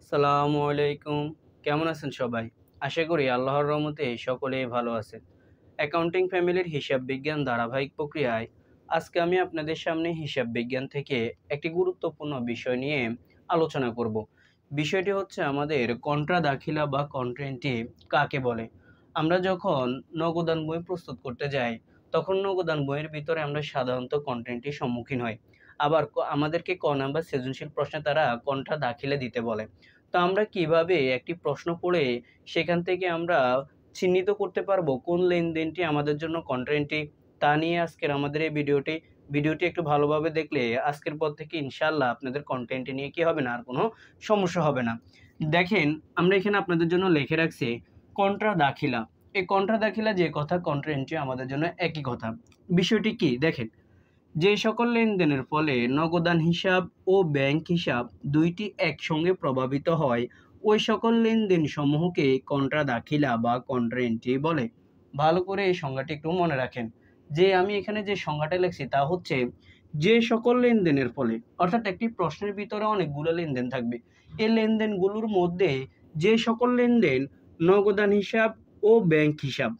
আসসালামু আলাইকুম। কেমন আছেন সবাই? আশা করি আল্লাহর রহমতে সকলেই ভালো আছেন। অ্যাকাউন্টিং ফ্যামিলির হিসাব বিজ্ঞান ধারাবাহিক প্রক্রিয়ায় আজকে আমি আপনাদের সামনে হিসাব বিজ্ঞান থেকে একটি গুরুত্বপূর্ণ বিষয় নিয়ে আলোচনা করব। বিষয়টি হচ্ছে আমাদের কন্ট্রা দাখিলা বা কন্ট্রা এন্ট্রি কাকে বলে? আমরা যখন নগদান বই প্রস্তুত করতে যাই, তখন নগদান বইয়ের ভিতরে আমরা সাধারণত কন্ট্রা এন্ট্রির সম্মুখীন হই। আবার আমাদেরকে ক নাম্বার সৃজনশীল প্রশ্নে তারা কন্ট্রা দাখিলা দিতে বলে। তো আমরা কিভাবে একটি প্রশ্ন পড়ে সেখান থেকে আমরা চিহ্নিত করতে পারবো কোন লেনদেনটি আমাদের জন্য কন্ট্রা এন্ট্রি, তা নিয়ে আজকের আমাদের এই ভিডিওটি একটু ভালোভাবে দেখলে আজকের পর থেকে ইনশাআল্লাহ আপনাদের কন্ট্রা এন্ট্রি নিয়ে কি হবে না, আর কোনো সমস্যা হবে না। দেখেন, আমরা এখানে আপনাদের জন্য লিখে রাখছি কন্ট্রা দাখিলা। এই কন্ট্রা দাখিলা যে কথা, কন্ট্রা এন্ট্রি আমাদের জন্য একই কথা। বিষয়টি কি দেখেন, যে সকল লেনদেনের ফলে নগদান হিসাব ও ব্যাংক হিসাব দুইটি একসঙ্গে প্রভাবিত হয়, ওই সকল লেনদেন সমূহকে কন্ট্রা দাখিলা বা কন্ট্রা এন্ট্রি বলে। ভালো করে এই সংজ্ঞাটি একটু মনে রাখেন। যে আমি এখানে যে সংজ্ঞাটা লিখছি তা হচ্ছে, যে সকল লেনদেনের ফলে, অর্থাৎ একটি প্রশ্নের ভিতরে অনেকগুলো লেনদেন থাকবে। এই লেনদেনগুলোর মধ্যে যে সকল লেনদেন নগদান হিসাব ও ব্যাংক হিসাব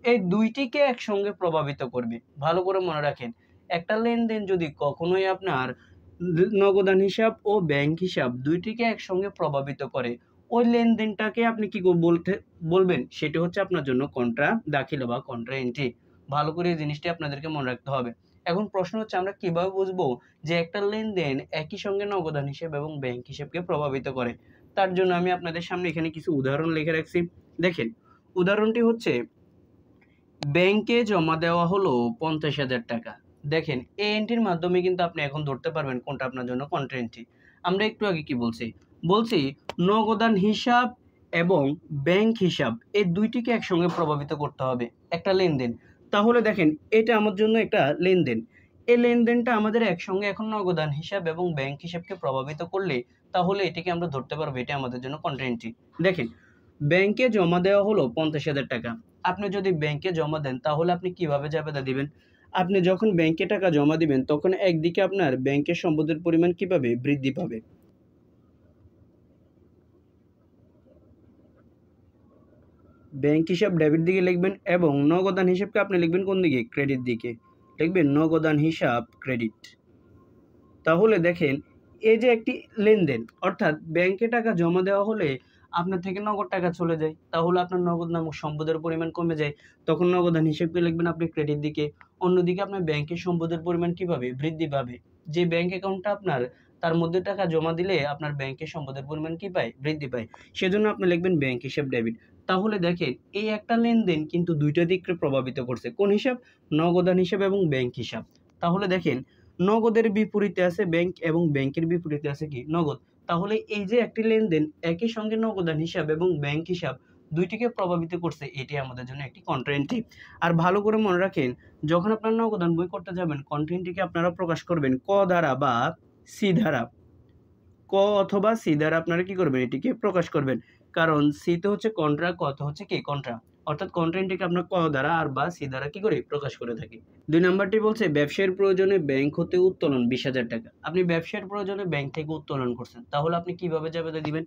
এই দুইটিকে একসঙ্গে প্রভাবিত করবে। ভালো করে মনে রাখেন, একটা লেনদেন যদি কখনোই আপনার নগদান হিসাব ও ব্যাংক হিসাব দুইটিকে একসঙ্গে প্রভাবিত করে, ওই লেনদেনটাকে আপনি কি বলবেন, সেটি হচ্ছে আপনার জন্য কন্ট্রা দাখিলা বা কন্ট্রা এন্ট্রি। ভালো করে এই জিনিসটি আপনাদেরকে মনে রাখতে হবে। এখন প্রশ্ন হচ্ছে, আমরা কিভাবে বুঝবো যে একটা লেনদেন একই সঙ্গে নগদান হিসাব এবং ব্যাংক হিসাবকে প্রভাবিত করে? তার জন্য আমি আপনাদের সামনে এখানে কিছু উদাহরণ লিখে রাখছি। দেখেন, উদাহরণটি হচ্ছে, ব্যাংকে জমা দেওয়া হলো ৫০,০০০ টাকা। দেখেন, এই এন্ট্রির মাধ্যমে কিন্তু আপনি এখন ধরতে পারবেন কোনটা আপনার জন্য কন্ট্রা এন্ট্রি। আমরা একটু আগে কি বলছি নগদান হিসাব এবং ব্যাংক হিসাব এই দুইটিকে একসঙ্গে প্রভাবিত করতে হবে একটা লেনদেন। তাহলে দেখেন, এটা আমার জন্য একটা লেনদেন। এই লেনদেনটা আমাদের একসঙ্গে এখন নগদান হিসাব এবং ব্যাংক হিসাবকে প্রভাবিত করলে, তাহলে এটিকে আমরা ধরতে পারবো এটা আমাদের জন্য কন্ট্রা এন্ট্রি। দেখেন, ব্যাংকে জমা দেওয়া হলো ৫০,০০০ টাকা। আপনি যদি ব্যাংকে জমা দেন, তাহলে আপনি কিভাবে জাবেদা দিবেন? আপনি যখন ব্যাংকে টাকা জমা দিবেন, তখন একদিকে আপনার ব্যাংকের সম্পদের পরিমাণ কি পাবে? বৃদ্ধি পাবে। ব্যাংক হিসাব ডেবিট দিকে লিখবেন এবং নগদান হিসাবকে আপনি লিখবেন কোন দিকে? ক্রেডিট দিকে। লিখবেন নগদান হিসাব ক্রেডিট। তাহলে দেখেন, এই যে একটি লেনদেন, অর্থাৎ ব্যাংকে টাকা জমা দেওয়া হলে আপনার থেকে নগদ টাকা চলে যায়, তাহলে আপনার নগদ নামক সম্পদের পরিমাণ কমে যায়। তখন নগদান হিসেবকে লিখবেন আপনি ক্রেডিট দিকে। অন্যদিকে আপনার ব্যাংকের সম্পদের পরিমাণ কি পাবে? বৃদ্ধি পাবে। যে ব্যাংক অ্যাকাউন্টটা আপনার, তার মধ্যে টাকা জমা দিলে আপনার ব্যাংকের সম্পদের পরিমাণ কি পায়? বৃদ্ধি পায়। সেজন্য আপনি লিখবেন ব্যাংক হিসাব ডেবিট। তাহলে দেখেন, এই একটা লেনদেন কিন্তু দুইটা দিককে প্রভাবিত করছে। কোন হিসাব? নগদান হিসাব এবং ব্যাংক হিসাব। তাহলে দেখেন, নগদের বিপরীতে আছে ব্যাংক এবং ব্যাংকের বিপরীতে আছে কি? নগদ। তাহলে এই যে একটি লেনদেন একই সঙ্গে নগদান হিসাব এবং ব্যাংক হিসাব দুইটিকে প্রভাবিত করছে, এটি আমাদের জন্য একটি কন্ট্রা এন্ট্রি। আর ভালো করে মনে রাখেন, যখন আপনারা নগদান বই করতে যাবেন, কন্ট্রা এন্ট্রিকে আপনারা প্রকাশ করবেন ক দ্বারা বা সি ধারা। ক অথবা সি দ্বারা আপনারা কি করবেন? এটিকে প্রকাশ করবেন। কারণ সি তে হচ্ছে কন্ট্রা, ক তে হচ্ছে কি? কন্ট্রা। অর্থাৎ কন্ট্রা এন্ট্রিকে আমরা ক দ্বারা আর বা সি দ্বারা কি করি? প্রকাশ করে থাকি। ২ নাম্বারটি বলছে, ব্যবসায়ের প্রয়োজনে ব্যাংক হতে উত্তোলন ২০,০০০ টাকা। আপনি ব্যবসায়ের প্রয়োজনে ব্যাংক থেকে উত্তোলন করছেন। তাহলে আপনি কিভাবে জাবেদা দিবেন?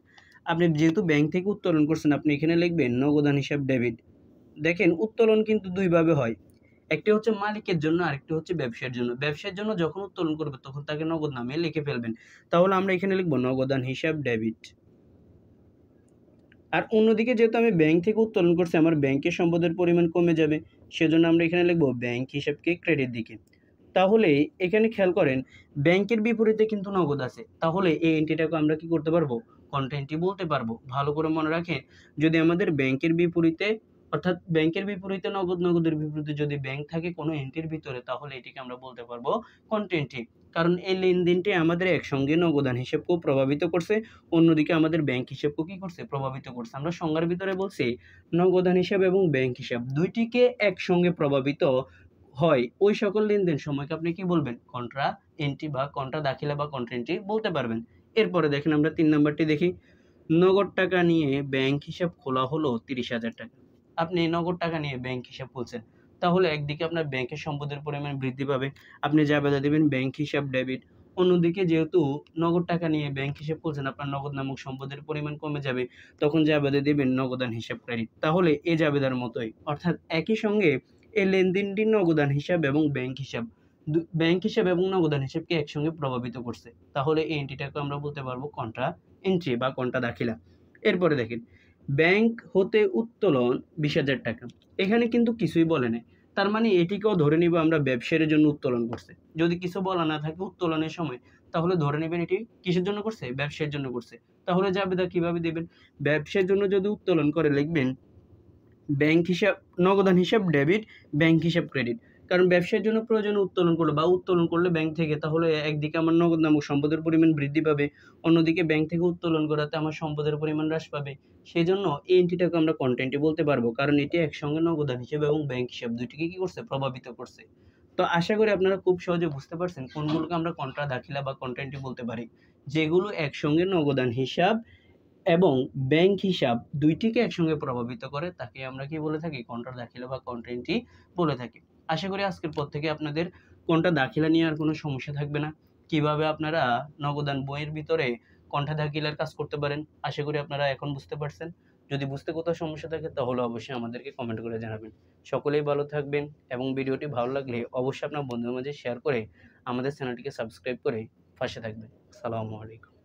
আপনি যেহেতু ব্যাংক থেকে উত্তোলন করছেন, আপনি এখানে লিখবেন নগদান হিসাব ডেবিট। দেখেন, উত্তোলন কিন্তু ২ ভাবে হয়। একটি হচ্ছে মালিকের জন্য, আরেকটি হচ্ছে ব্যবসায়ের জন্য। ব্যবসায়ের জন্য যখন উত্তোলন করবে, তখন তাকে নগদ নামে লিখে ফেলবেন। তাহলে আমরা এখানে লিখব নগদান হিসাব ডেবিট। আর অন্যদিকে যেহেতু আমি ব্যাংক থেকে উত্তোলন করছি, আমার ব্যাংকের সম্পদের পরিমাণ কমে যাবে। সেজন্য আমরা এখানে লিখব ব্যাংক হিসাবকে ক্রেডিট দিকে। তাহলে এখানে খেয়াল করেন, ব্যাংকের বিপরীতে কিন্তু নগদ আছে। তাহলে এই এন্ট্রিটাকে আমরা কি করতে পারবো? কন্ট্রা এন্ট্রি বলতে পারবো। ভালো করে মনে রাখেন, যদি আমাদের ব্যাংকের বিপরীতে, অর্থাৎ ব্যাংকের বিপরীতে নগদ, নগদের বিপরীতে যদি ব্যাংক থাকে কোনো এন্ট্রির ভিতরে, তাহলে এটিকে আমরা বলতে পারবো কন্ট্রা এন্ট্রি। কারণ এই লেনদেনটি আমাদের একসঙ্গে নগদান হিসাবকেও প্রভাবিত করছে, অন্যদিকে আমাদের ব্যাংক হিসাবকেও কি করছে? প্রভাবিত করছে। আমরা সংজ্ঞার ভিতরে বলছি, নগদান হিসাব এবং ব্যাংক হিসাব দুইটিকে একসঙ্গে প্রভাবিত হয়, ওই সকল লেনদেন সময়কে আপনি কি বলবেন? কন্ট্রা এন্ট্রি বা কন্ট্রা দাখিলা বা কন্ট্রা এন্ট্রি বলতে পারবেন। এরপরে দেখেন, আমরা ৩ নাম্বারটি দেখি। নগদ টাকা নিয়ে ব্যাংক হিসাব খোলা হলো ৩০,০০০ টাকা। আপনি নগদ টাকা নিয়ে ব্যাংক হিসাব খুলছেন। তাহলে একদিকে আপনার ব্যাংকের সম্পদের পরিমাণ বৃদ্ধি পাবে। আপনি জাবেদা দিবেন ব্যাংক হিসাব ডেবিট। অন্যদিকে যেহেতু নগদ টাকা নিয়ে ব্যাংক হিসাব করছেন, আপনার নগদ নামক সম্পদের পরিমাণ কমে যাবে, তখন জাবেদা দিবেন নগদান হিসাব ক্রেডিট। তাহলে এ জাবেদার মতোই, অর্থাৎ একই সঙ্গে এই লেনদেনটি নগদান হিসাব এবং ব্যাংক হিসাব এবং নগদান হিসাবকে একসঙ্গে প্রভাবিত করছে। তাহলে এই এন্ট্রিটাকে আমরা বলতে পারবো কন্ট্রা এন্ট্রি বা কন্ট্রা দাখিলা। এরপরে দেখেন, ব্যাংক হতে উত্তোলন 20,000 টাকা। এখানে কিন্তু কিছুই বলে নাই, তার মানে এটিকেও ধরে নিব আমরা ব্যবসায়ের জন্য উত্তোলন করছে। যদি কিছু বলা না থাকে উত্তোলনের সময়, তাহলে ধরে নেবেন এটি কিসের জন্য করছে, ব্যবসায়ের জন্য করছে। তাহলে জাবেদা কিভাবে দিবেন, ব্যবসায়ের জন্য যদি উত্তোলন করে লিখবেন ব্যাংক হিসাব, নগদান হিসাব ডেবিট, ব্যাংক হিসাব ক্রেডিট। কারণ ব্যবসার জন্য প্রয়োজনে উত্তোলন করলো বা উত্তোলন করলে ব্যাংক থেকে, তাহলে একদিকে আমার নগদ নামক সম্পদের পরিমাণ বৃদ্ধি পাবে, অন্যদিকে ব্যাংক থেকে উত্তোলন করাতে আমার সম্পদের পরিমাণ হ্রাস পাবে। সেই জন্য এই এন্ট্রিটাকে আমরা কন্টেন্টে বলতে পারবো, কারণ এটি একসঙ্গে নগদান হিসাব এবং ব্যাংক হিসাব দুইটিকে কি করছে, প্রভাবিত করছে। তো আশা করি আপনারা খুব সহজে বুঝতে পারছেন কোনগুলোকে আমরা কন্ট্রা দাখিলা বা কন্টেন্টে বলতে পারি। যেগুলো একসঙ্গে নগদান হিসাব এবং ব্যাংক হিসাব দুইটিকে একসঙ্গে প্রভাবিত করে, তাকে আমরা কি বলে থাকি, কন্ট্রা দাখিলা বা কন্টেন্টই বলে থাকি। আশা করি আজকের পর থেকে আপনাদের কোনটা দাখিলা নিয়ে আর কোনো সমস্যা থাকবে না। কিভাবে আপনারা নগদান বইয়ের ভিতরে কন্ঠা দাখিলার কাজ করতে পারেন, আশা করি আপনারা এখন বুঝতে পারছেন। যদি বুঝতে কোথাও সমস্যা থাকে তাহলে অবশ্যই আমাদেরকে কমেন্ট করে জানাবেন। সকলেই ভালো থাকবেন এবং ভিডিওটি ভালো লাগলে অবশ্যই আপনার বন্ধুদের মাঝে শেয়ার করে আমাদের চ্যানেলটিকে সাবস্ক্রাইব করে পাশে থাকবেন। আসসালামু আলাইকুম।